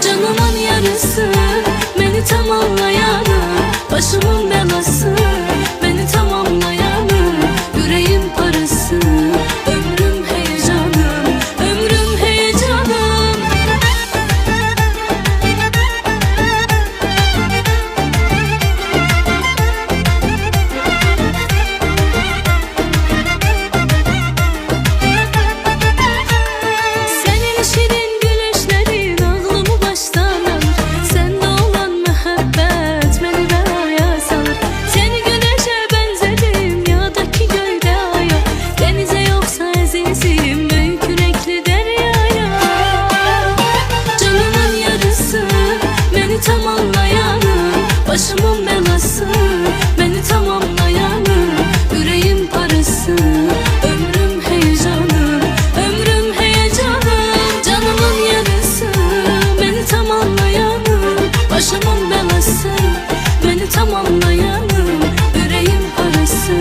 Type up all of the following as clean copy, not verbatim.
Canımın yarısı, beni tamamlayanı, başımın belası, beni tamamlayanı, yüreğim parası, ömrüm heyecanım, ömrüm heyecanım. Senin şirin gülüşlerin aklımı baştan alır. Sende olan muhabbet beni belaya salır. Seni güneşe benzedim yağdaki gölde aya, denize yoksa azizim büyük yürekli deryaya. Canımın yarısı, beni tamamlayanı, başımın belası, beni tamamlayanı, yüreğim parası, ömrüm heyecanım, ömrüm heyecanım. Canımın yarısı, beni tamamlayanı, başımın belası, beni tamamlayanı, yüreğim parası,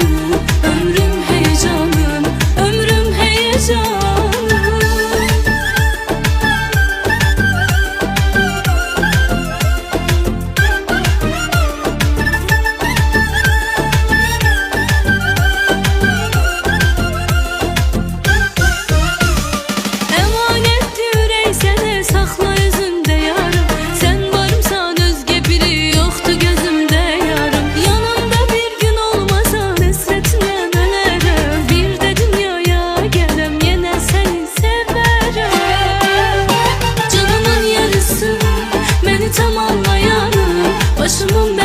ömrüm heyecanım, ömrüm heyecanım. Emanetti yürek seni sakla yüzünde yarım. Sen varımsan özge biri yoktu gözümde yarım. Yanımda bir gün olmasa hasretine ölerim. Bir de dünyaya gelem yine seni severim. Canımın yarısı, beni tamamlayanı, başımın